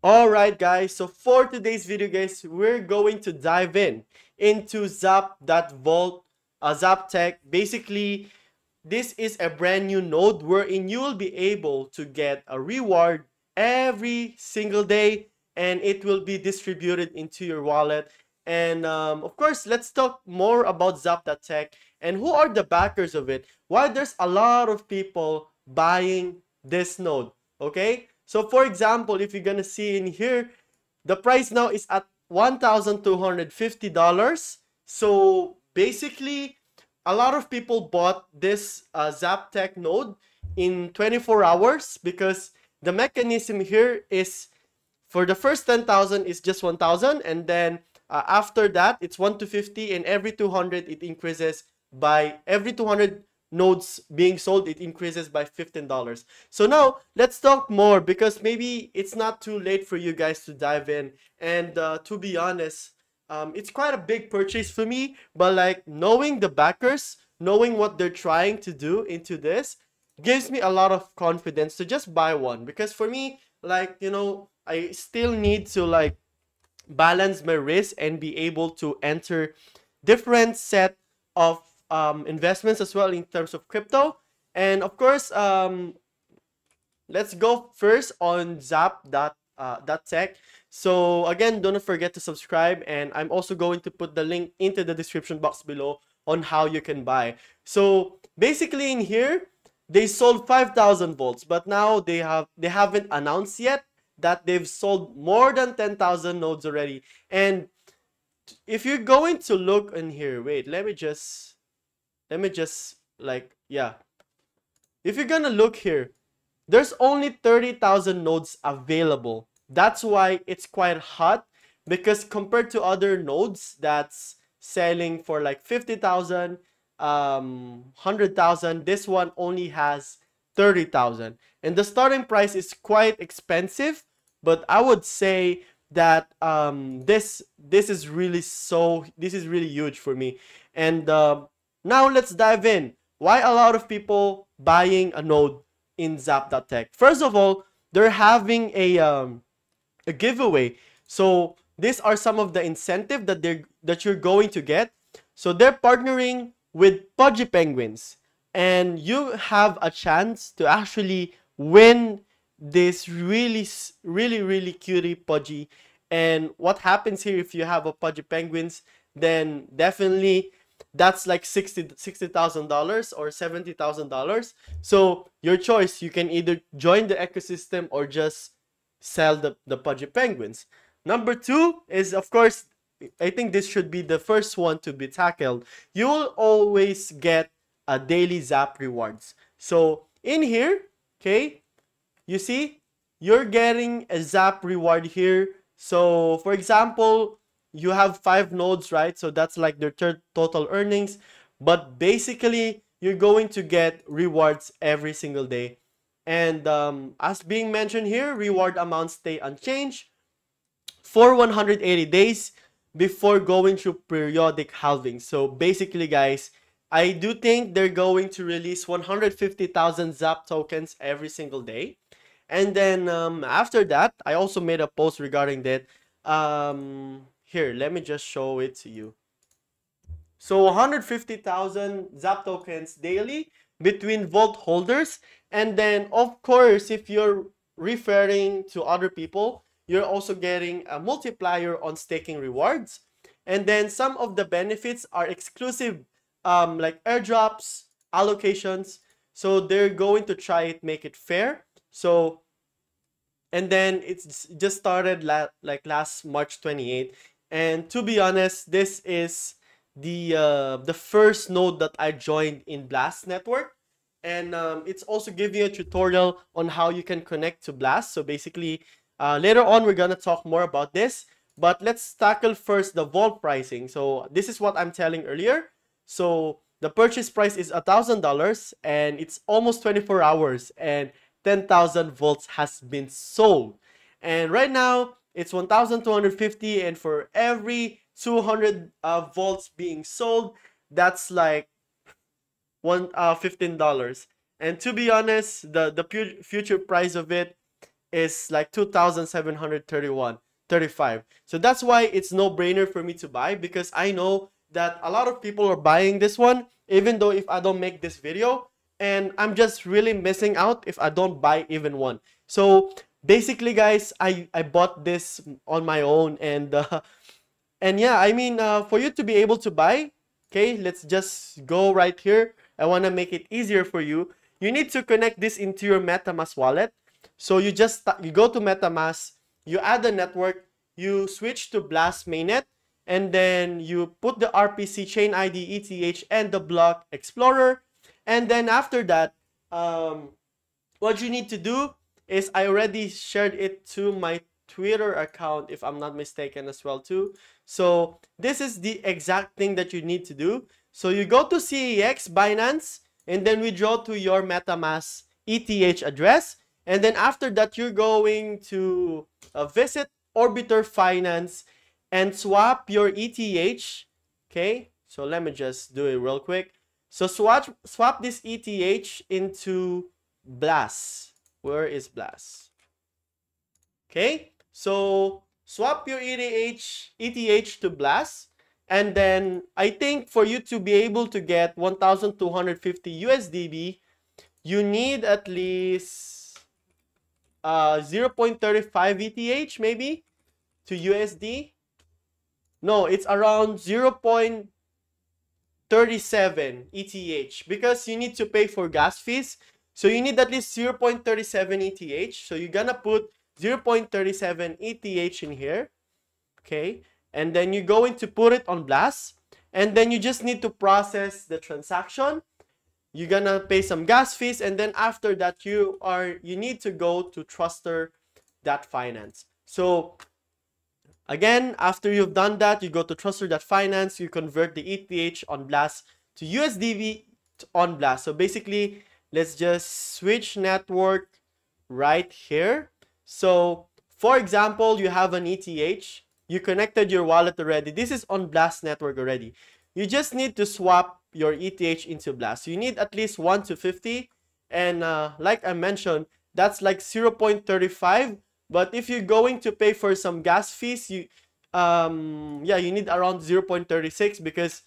Alright guys, so for today's video guys, we're going to dive into Zap.Vault, Zap.tech. Basically, this is a brand new node wherein you will be able to get a reward every single day, and it will be distributed into your wallet. And of course, let's talk more about Zap.tech and who are the backers of it. Why there's a lot of people buying this node, okay? So for example, if you're gonna see in here, the price now is at $1,250. So basically, a lot of people bought this Zap.tech node in 24 hours because the mechanism here is for the first 10,000 is just 1,000, and then after that it's 1 to 50, and every 200 it increases by every 200 nodes being sold, it increases by $15. So now let's talk more because maybe it's not too late for you guys to dive in. And to be honest, it's quite a big purchase for me, but like knowing the backers, knowing what they're trying to do into this gives me a lot of confidence to just buy one. Because for me, like, you know, I still need to like balance my risk and be able to enter different set of investments as well in terms of crypto. And of course, let's go first on Zap.tech. So again, don't forget to subscribe, and I'm also going to put the link into the description box below on how you can buy. So basically in here, they sold 5,000 volts, but now they haven't announced yet that they've sold more than 10,000 nodes already. And if you're going to look in here, wait, let me just like, yeah. If you're gonna look here, there's only 30,000 nodes available. That's why it's quite hot, because compared to other nodes that's selling for like 50,000, 100,000, this one only has 30,000. And the starting price is quite expensive, but I would say that this is really huge for me. And now let's dive in. Why a lot of people buying a node in Zap.tech? First of all, they're having a giveaway. So these are some of the incentive that you're going to get. So they're partnering with Pudgy Penguins, and you have a chance to actually win this really cutie Pudgy. And what happens here, if you have a Pudgy Penguins, then definitely that's like $60,000 or $70,000. So your choice, you can either join the ecosystem or just sell the Pudgy Penguins. Number two is, of course, I think this should be the first one to be tackled. You will always get a daily ZAP rewards. So in here, okay, you see, you're getting a ZAP reward here. So for example, you have 5 nodes, right? So that's like their third total earnings. But basically, you're going to get rewards every single day. And as being mentioned here, reward amounts stay unchanged for 180 days before going through periodic halving. So basically, guys, I do think they're going to release 150,000 ZAP tokens every single day. And then after that, I also made a post regarding that. Here, let me just show it to you. So 150,000 ZAP tokens daily between vault holders. And then, of course, if you're referring to other people, you're also getting a multiplier on staking rewards. And then some of the benefits are exclusive, like airdrops, allocations. So they're going to try it, make it fair. So, and then it's just started like last March 28th. And to be honest, this is the first node that I joined in Blast Network. And it's also giving you a tutorial on how you can connect to Blast. So basically, later on, we're going to talk more about this. But let's tackle first the vault pricing. So this is what I'm telling earlier. So the purchase price is $1,000, and it's almost 24 hours. And 10,000 volts has been sold. And right now, it's 1,250, and for every 200 volts being sold, that's like $15. And to be honest, the future price of it is like 2,731.35. So that's why it's no brainer for me to buy, because I know that a lot of people are buying this one, even though if I don't make this video, and I'm just really missing out if I don't buy even one. So basically, guys, I bought this on my own, and yeah, I mean, for you to be able to buy, okay, let's just go right here. I want to make it easier for you. You need to connect this into your Metamask wallet. So you go to Metamask, you add the network, you switch to Blast Mainnet, and then you put the RPC, chain ID, ETH, and the block explorer. And then after that, what you need to do is, I already shared it to my Twitter account, if I'm not mistaken, as well too. So this is the exact thing that you need to do. So you go to CEX, Binance, and then withdraw to your Metamask ETH address. And then after that, you're going to visit Orbiter Finance and swap your ETH. Okay, so let me just do it real quick. So swap this ETH into Blast. Where is Blast? Okay, so swap your ETH to Blast. And then I think for you to be able to get 1,250 USDB, you need at least 0.35 ETH maybe to USD. No, it's around 0.37 ETH, because you need to pay for gas fees. So you need at least 0.37 ETH. So you're gonna put 0.37 ETH in here. Okay. And then you're going to put it on Blast. And then you just need to process the transaction. You're gonna pay some gas fees. And then after that, you need to go to Truster.finance. So again, after you've done that, you go to Truster.finance, you convert the ETH on Blast to USDB on Blast. So basically, let's just switch network right here. So for example, you have an ETH, you connected your wallet already. This is on Blast network already. You just need to swap your ETH into Blast. You need at least 1 to 50. And like I mentioned, that's like 0.35. But if you're going to pay for some gas fees, you need around 0.36, because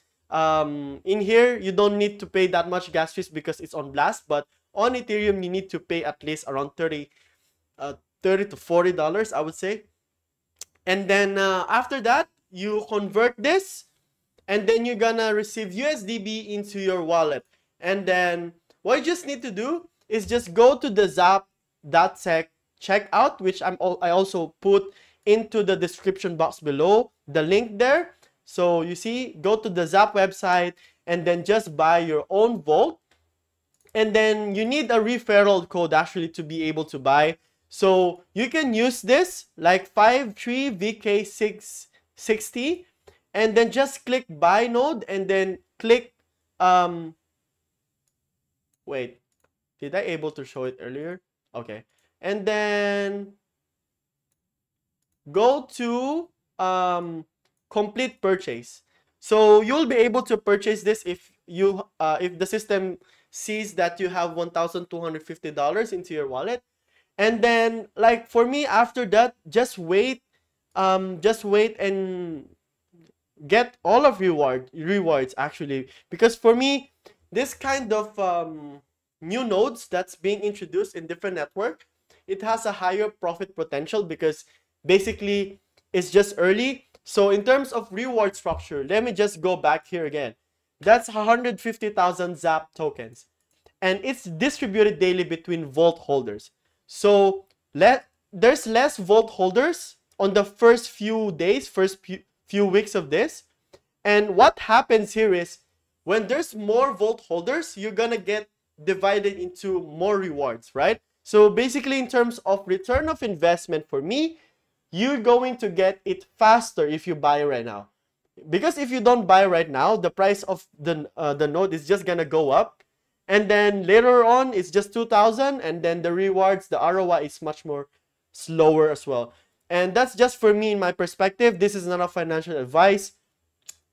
in here you don't need to pay that much gas fees because it's on Blast. But on Ethereum, you need to pay at least around $30 to $40, I would say. And then after that, you convert this, and then you're gonna receive USDB into your wallet. And then what you just need to do is just go to the Zap.tech checkout, which I also put into the description box below, the link there. So you see, go to the Zap website and then just buy your own Vault. And then you need a referral code actually to be able to buy. So you can use this like 53VK660, and then just click buy node, and then click wait, did I able to show it earlier? Okay. And then go to complete purchase. So you'll be able to purchase this if the system sees that you have $1,250 into your wallet. And then, like for me, after that, just wait and get all of rewards actually, because for me, this kind of new nodes that's being introduced in different network, it has a higher profit potential because basically it's just early. So in terms of reward structure, let me just go back here again. That's 150,000 ZAP tokens, and it's distributed daily between Vault holders. So there's less Vault holders on the first few days, first few weeks of this. And what happens here is, when there's more Vault holders, you're gonna get divided into more rewards, right? So basically, in terms of return of investment for me, you're going to get it faster if you buy right now. Because if you don't buy right now, the price of the node is just gonna go up. And then later on, it's just 2,000. And then the rewards, the ROI is much more slower as well. And that's just for me in my perspective. This is not a financial advice.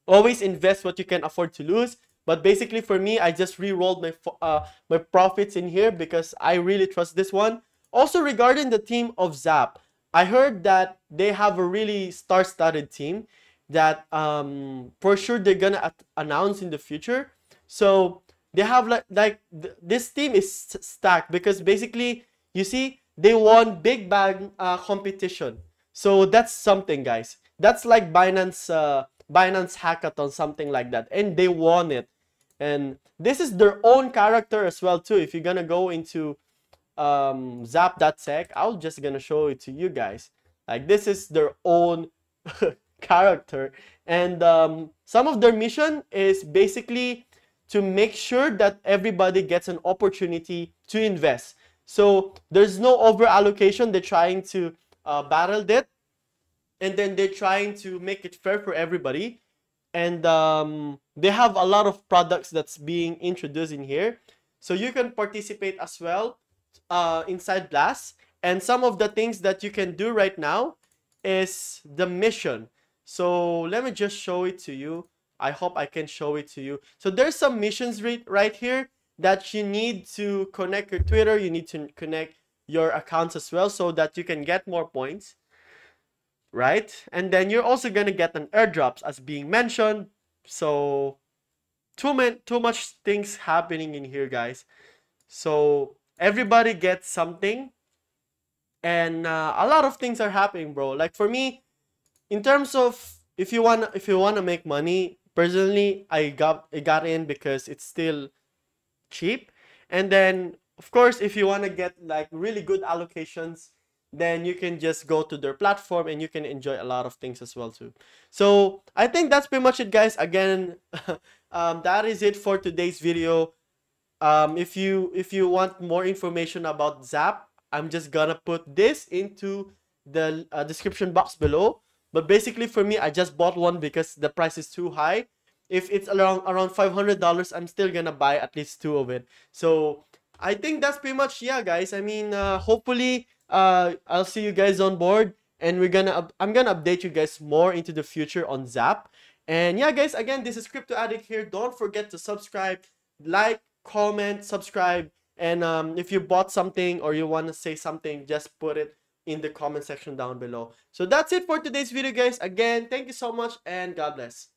Always invest what you can afford to lose. But basically for me, I just re-rolled my profits in here because I really trust this one. Also, regarding the team of Zap, I heard that they have a really star-studded team that for sure they're gonna announce in the future. So they have this team is stacked because basically, you see, they won Big Bang competition. So that's something, guys. That's like Binance hackathon, something like that, and they won it. And this is their own character as well too. If you're gonna go into Zap.tech, I'm just gonna show it to you guys. Like, this is their own character, and some of their mission is basically to make sure that everybody gets an opportunity to invest. So there's no over allocation. They're trying to battle that, and then they're trying to make it fair for everybody. And they have a lot of products that's being introduced in here, so you can participate as well inside Blast. And some of the things that you can do right now is the mission. So let me just show it to you. I hope I can show it to you. So there's some missions right here that you need to connect your Twitter. You need to connect your accounts as well so that you can get more points, right? And then you're also gonna get an airdrops as being mentioned. So too much things happening in here, guys. So everybody gets something, and a lot of things are happening, bro. Like for me, in terms of if you wanna make money, personally, I got in because it's still cheap. And then of course, if you wanna get like really good allocations, then you can just go to their platform and you can enjoy a lot of things as well too. So I think that's pretty much it, guys. Again, that is it for today's video. If you want more information about Zap, I'm just gonna put this into the description box below. But basically for me, I just bought one because the price is too high. If it's around $500, I'm still gonna buy at least 2 of it. So I think that's pretty much, yeah, guys. I mean, hopefully I'll see you guys on board, and I'm gonna update you guys more into the future on Zap. And yeah, guys, again, this is Crypto Addict here. Don't forget to subscribe, like, comment, subscribe, and if you bought something or you want to say something, just put it in the comment section down below. So that's it for today's video, guys. Again, thank you so much, and God bless.